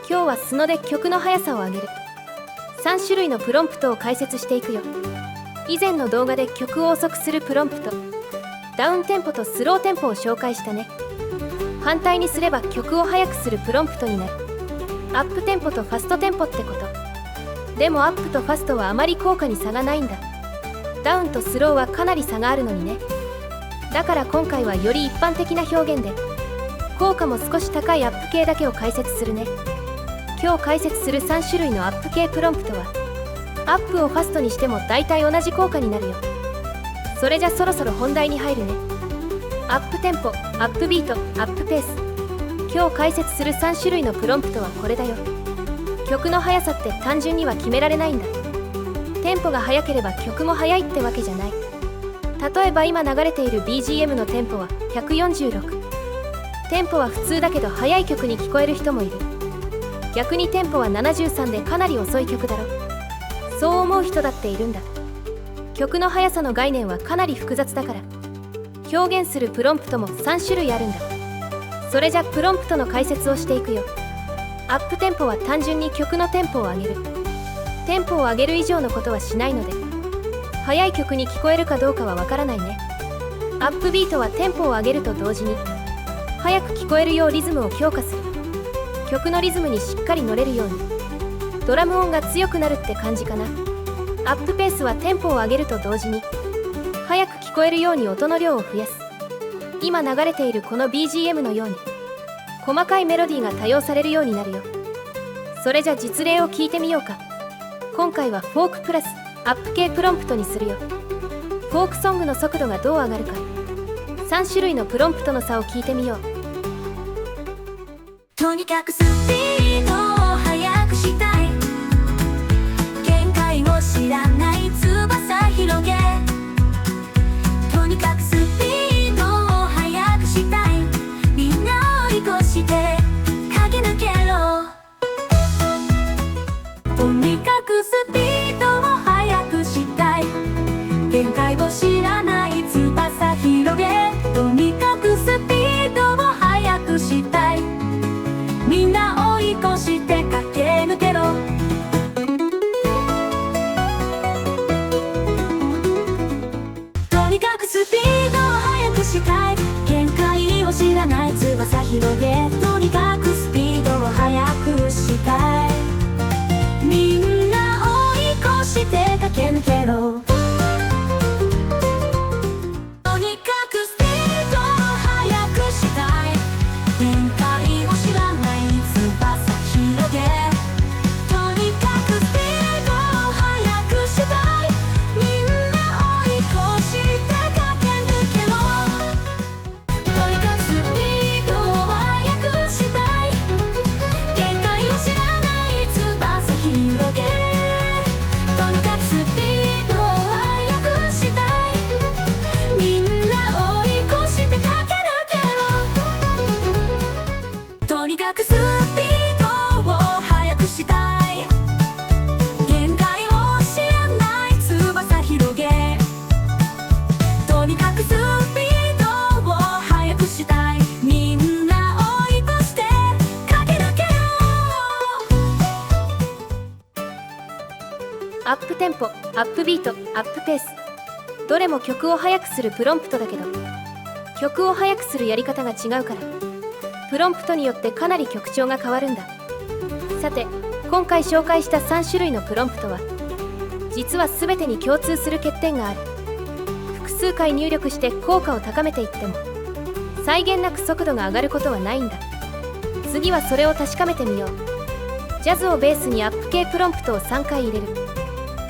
今日は素ので曲の速さを上げる3種類のプロンプトを解説していくよ。以前の動画で曲を遅くするプロンプト、ダウンテンポとスローテンポを紹介したね。反対にすれば曲を速くするプロンプトになる。アップテンポとファストテンポってこと。でもアップとファストはあまり効果に差がないんだ。ダウンとスローはかなり差があるのにね。だから今回はより一般的な表現で効果も少し高いアップ系だけを解説するね。今日解説する3種類のアップ系プロンプトはアップをファストにしても大体同じ効果になるよ。それじゃそろそろ本題に入るね。アップテンポ、アップビート、アップペース。今日解説する3種類のプロンプトはこれだよ。曲の速さって単純には決められないんだ。テンポが速ければ曲も速いってわけじゃない。例えば今流れている BGM のテンポは146。テンポは普通だけど速い曲に聞こえる人もいる。逆にテンポは73でかなり遅い曲だろ。そう思う人だっているんだ。曲の速さの概念はかなり複雑だから表現するプロンプトも3種類あるんだ。それじゃプロンプトの解説をしていくよ。アップテンポは単純に曲のテンポを上げる。テンポを上げる以上のことはしないので速い曲に聞こえるかどうかはわからないね。アップビートはテンポを上げると同時に速く聞こえるようリズムを強化する。曲のリズムにしっかり乗れるようにドラム音が強くなるって感じかな。アップペースはテンポを上げると同時に速く聞こえるように音の量を増やす。今流れているこの BGM のように細かいメロディーが多用されるようになるよ。それじゃ実例を聞いてみようか。今回はフォークプラスアップ系プロンプトにするよ。フォークソングの速度がどう上がるか3種類のプロンプトの差を聞いてみよう。とにかくスピードを速くしたい。限界を知らない翼広げ。とにかくスピードを速くしたい。みんな追い越して駆け抜けろ。とにかくスピードを速くしたい。限界を知らない翼広げ。とにかくスピードを速くしたい。みんな追い越して駆け抜けろ。とにかくスピードを速くしたい。限界を知らない翼広げ。とにかくスピードを速くしたい。みんな追い越して駆け抜けろ。とにかくスピードを速くしたい。限界を知らない翼広げ。とにかくスピードを速くしたい。みんな追い越して駆け抜けろ。とにかくスピードを速くしたい。限界を知らない翼広げ。とにかくスピードを速くしたい。みんな追い越して駆け抜けろ。とにかくスピードを速くしたい。限界を知らない翼広げ。とにかくスピードを速くしたい。みんな追い越して駆け抜けろ。アップテンポ、アップビート、アップペース。どれも曲を速くするプロンプトだけど曲を速くするやり方が違うからプロンプトによってかなり曲調が変わるんだ。さて今回紹介した3種類のプロンプトは実は全てに共通する欠点がある。複数回入力して効果を高めていっても際限なく速度が上がることはないんだ。次はそれを確かめてみよう。ジャズをベースにアップ系プロンプトを3回入れる。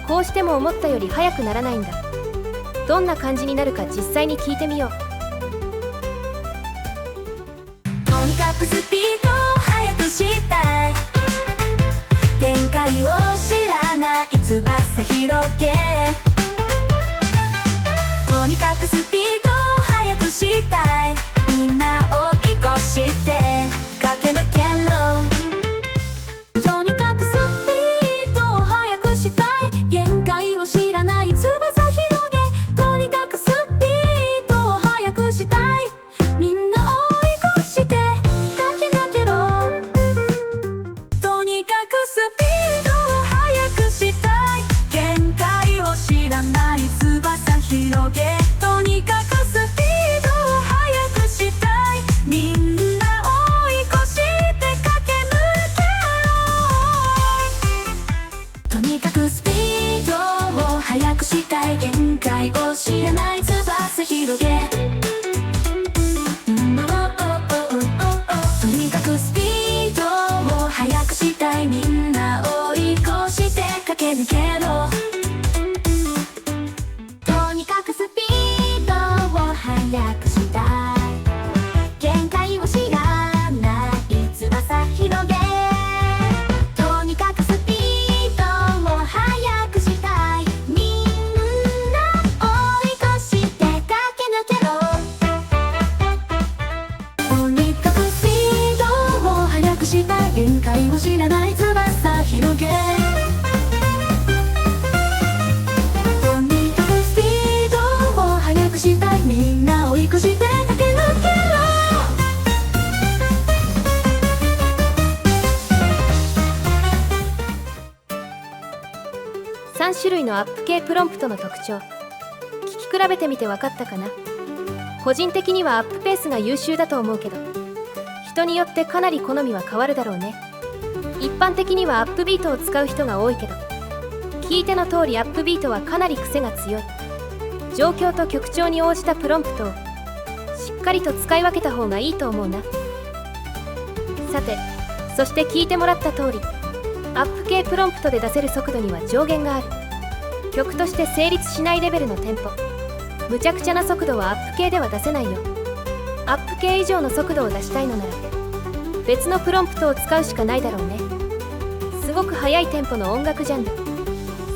こうしても思ったより速くならないんだ。どんな感じになるか実際に聞いてみよう。とにかくスピードを速くしたい。限界を知らない翼広げ。とにかくスピードを速くしたい。みんな追い越して駆け抜けろ。とにかくスピードを速くしたい。限界を知らない翼広げ。とにかくスピードを速くしたい。みんな追い越して駆け抜けろ。とくスピードを速くしたいみんな追い越して駆け抜けろとにかくスピードを速くしたい限界を知らない翼広げとにかくスピードを速くしたいみんな追い越して駆け抜けろとにかくスピードを速くしたい限界を知らない翼広げとにかくスピードを速くしたいみんな追い越して駆け抜けろ3種類のアップ系プロンプトの特徴、聞き比べてみて分かったかな。個人的にはアップペースが優秀だと思うけど、人によってかなり好みは変わるだろうね。一般的にはアップビートを使う人が多いけど、聞いての通りアップビートはかなり癖が強い。状況と曲調に応じたプロンプトをしっかりと使い分けた方がいいと思うな。さて、そして聞いてもらった通り、アップ系プロンプトで出せる速度には上限がある。曲として成立しないレベルのテンポ、むちゃくちゃな速度はアップ系では出せないよ。アップ系以上の速度を出したいのなら別のプロンプトを使うしかないだろうね。すごく速いテンポの音楽ジャンル、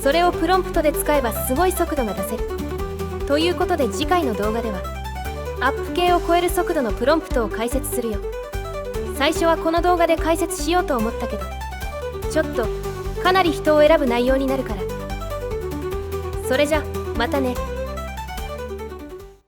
それをプロンプトで使えばすごい速度が出せる。ということで次回の動画ではアップ系を超える速度のプロンプトを解説するよ。最初はこの動画で解説しようと思ったけど、ちょっとかなり人を選ぶ内容になるから。それじゃまたね。